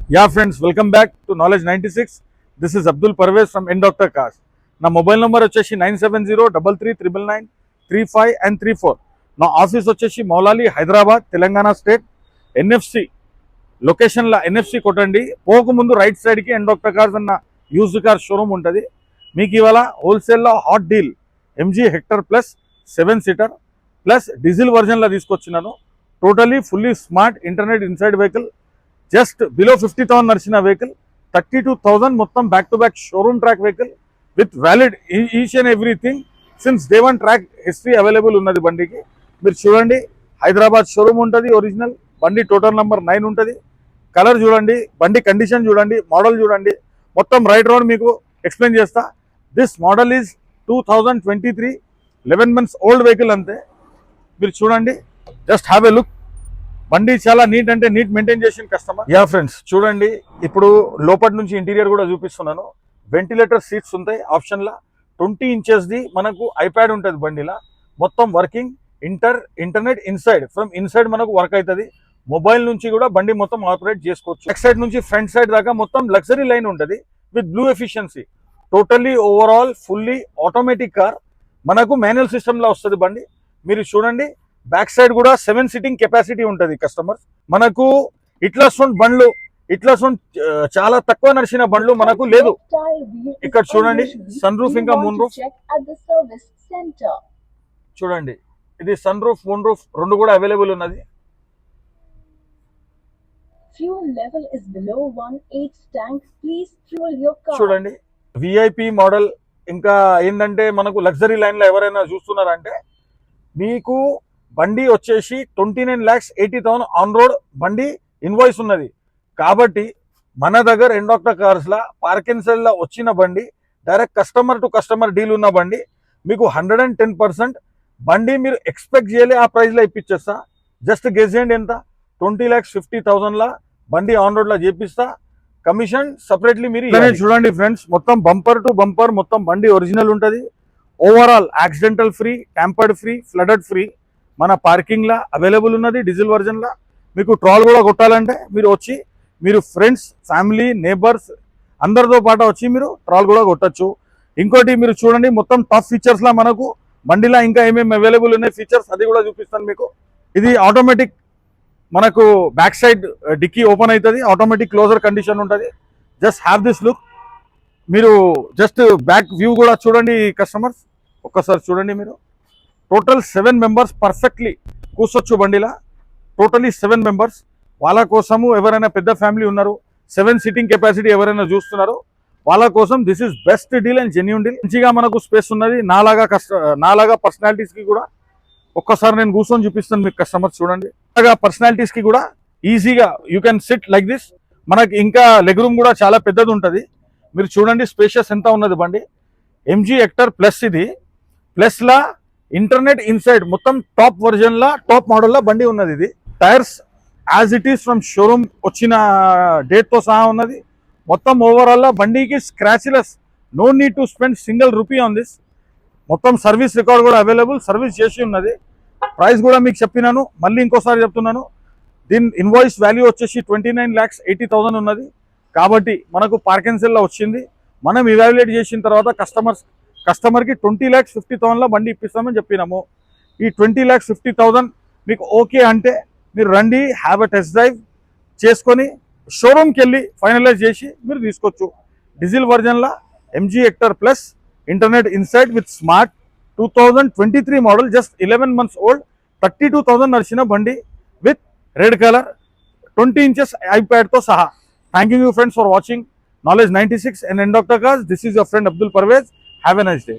Yeah, friends, welcome back to Knowledge 96. This is Abdul Parvez from N Doctor Cars. నా mobile number వచ్చేసి 9703339935 and 34. నా office వచ్చేసి Moula Ali Hyderabad Telangana state NFC లొకేషన్లో NFC కొట్టండి. పోకముందు right సైడ్కి ఎన్ doctor cars అన్న యూజ్డ్ కార్ షోరూమ్ ఉంటుంది. మీకు ఇవాళ హోల్సేల్లో hot deal MG Hector plus 7 seater plus diesel వర్జన్లో తీసుకొచ్చినాను. Totally fully smart internet inside vehicle, just below 50,000 నడిచిన వెహికల్, 32,000 మొత్తం back to back showroom track vehicle with valid each and everything since day 1 track history available ఉన్నది బండికి. మీరు చూడండి, Hyderabad showroom ఉంటుంది original. బండి total number 9 ఉంటుంది. Colour చూడండి, బండి కండిషన్ చూడండి, మోడల్ చూడండి, మొత్తం రైట్ రౌండ్ మీకు ఎక్స్ప్లెయిన్ చేస్తా. This model is 2023, 11 months old vehicle అంతే. మీరు చూడండి, జస్ట్ హ్యావ్ ఎ లుక్. బండి చాలా నీట్ అంటే నీట్ మెయింటైన్ చేసిన కస్టమర్. యా ఫ్రెండ్స్, చూడండి, ఇప్పుడు లోపటి నుంచి ఇంటీరియర్ కూడా చూపిస్తున్నాను. వెంటిలేటర్ సీట్స్ ఉంటాయి ఆప్షన్లా. 20 ఇంచెస్ది మనకు ఐప్యాడ్ ఉంటుంది బండిలా. మొత్తం working internet inside, from inside మనకు వర్క్ అవుతుంది. మొబైల్ నుంచి కూడా బండి మొత్తం ఆపరేట్ చేసుకోవచ్చు. బ్యాక్ సైడ్ నుంచి ఫ్రంట్ సైడ్ దాకా మొత్తం లగ్జరీ లైన్ ఉంటుంది with blue efficiency. Totally overall fully automatic car. మనకు మాన్యువల్ సిస్టమ్లో వస్తుంది బండి. మీరు చూడండి, బ్యాక్ సైడ్ కూడా 7 సీటింగ్ కెపాసిటీ ఉంటుంది కస్టమర్స్. మనకు ఇట్లా బండ్లు, ఇట్లా చాలా తక్కువ నడిచిన బండ్లు మనకు లేదు. ఇక్కడ చూడండి, సన్ రూఫ్ ఇంకా మూన్ రూఫ్ చూడండి. ఇది సన్ రూఫ్, మూన్ రూఫ్ రెండు కూడా అవైలబుల్ ఉన్నది. చూడండి, విఐపి మోడల్. ఇంకా ఏంటంటే మనకు లగ్జరీ లైన్ లో ఎవరైనా చూస్తున్నారంటే, మీకు బండి వచ్చేసి 29,80,000 ఆన్ రోడ్ బండి ఇన్వాయిస్ ఉన్నది. కాబట్టి మన దగ్గర ఎన్ డాక్టర్ కార్స్ లా పార్కింగ్ లా వచ్చిన బండి, direct customer to customer deal ఉన్న బండి మీకు 110% బండి మీరు ఎక్స్పెక్ట్ చేయలే ఆ ప్రైస్ లో ఇప్పించేస్తా. జస్ట్ గెస్ చేయండి ఎంత, 20,50,000 లా బండి ఆన్ రోడ్ లా చేపిస్తా. కమిషన్ సపరేట్లీ మీరు చూడండి ఫ్రెండ్స్. మొత్తం బంపర్ టు బంపర్ మొత్తం బండి ఒరిజినల్ ఉంటుంది. Overall accidental free, tampered free, flooded free మన పార్కింగ్ లా అవైలబుల్ ఉన్నది. డీజిల్ వర్జన్ లా మీకు ట్రాల్ కూడా కొట్టాలంటే మీరు వచ్చి, మీరు ఫ్రెండ్స్, ఫ్యామిలీ, నేబర్స్ అందరితో పాటు వచ్చి మీరు ట్రాల్ కూడా కొట్టచ్చు. ఇంకోటి మీరు చూడండి, మొత్తం టాప్ ఫీచర్స్ లా మనకు బండిలా ఇంకా ఏమేమి అవైలబుల్ ఉన్నాయి ఫీచర్స్, అది కూడా చూపిస్తాను మీకు. ఇది ఆటోమేటిక్, మనకు బ్యాక్ సైడ్ డిక్కీ ఓపెన్ అవుతుంది, ఆటోమేటిక్ క్లోజర్ కండిషన్ ఉంటుంది. Just have this look. మీరు జస్ట్ బ్యాక్ వ్యూ కూడా చూడండి కస్టమర్స్, ఒక్కసారి చూడండి. మీరు టోటల్ 7 మెంబర్స్ పర్ఫెక్ట్లీ కూర్చోచ్చు బండిలా. Totally 7 members. వాళ్ళ కోసము ఎవరైనా పెద్ద ఫ్యామిలీ ఉన్నారు, 7 సీటింగ్ కెపాసిటీ ఎవరైనా చూస్తున్నారు, వాళ్ళ కోసం this is best deal and genuine deal. మంచిగా మనకు స్పేస్ ఉన్నది. నాలాగా పర్సనాలిటీస్కి కూడా ఒక్కసారి నేను కూర్చొని చూపిస్తాను మీకు కస్టమర్స్. చూడండి, అలాగా పర్సనాలిటీస్కి కూడా ఈజీగా you can SIT like this. మనకి ఇంకా లెగ్ రూమ్ కూడా చాలా పెద్దది ఉంటుంది. మీరు చూడండి స్పేషియస్ ఎంత ఉన్నది బండి. ఎంజీ హెక్టర్ ప్లస్, ఇది ప్లస్ లా ఇంటర్నెట్ ఇన్సైడ్ మొత్తం టాప్ వర్జన్ లా, టాప్ మోడల్ లా బండి ఉన్నది. ఇది tyres as it is from showroom వచ్చిన డేట్ తో సహా ఉన్నది. మొత్తం ఓవరాల్ లా బండికి scratchless, no need to spend single rupee on this. మొత్తం సర్వీస్ రికార్డ్ కూడా అవైలబుల్, సర్వీస్ చేసి ఉన్నది. ప్రైస్ కూడా మీకు చెప్పినాను, మళ్ళీ ఇంకోసారి చెప్తున్నాను. దీని ఇన్వాయిస్ వాల్యూ వచ్చేసి 29,80,000 ఉన్నది. కాబట్టి మనకు పార్కింగ్ సెల్ లో వచ్చింది. మనం ఇవాల్యుయేట్ చేసిన తర్వాత కస్టమర్కి 20,50,000 లో బండి ఇప్పిస్తామని చెప్పినాము. ఈ 20,50,000 మీకు ఓకే అంటే మీరు రండి, హ్యావ్ ఎ టెస్ట్ డ్రైవ్ చేసుకొని షోరూమ్కి వెళ్ళి ఫైనలైజ్ చేసి మీరు తీసుకోవచ్చు. డీజిల్ వర్జన్లా MG Hector plus internet inside with smart 2023 model, just 11 months old, 32,000 నడిచిన బండి విత్ రెడ్ కలర్, 20 inches ఐప్యాడ్తో సహా. Thank you friends for watching Knowledge 96 and N Doctor Cars. This is your friend Abdul Parvez. Have a nice day.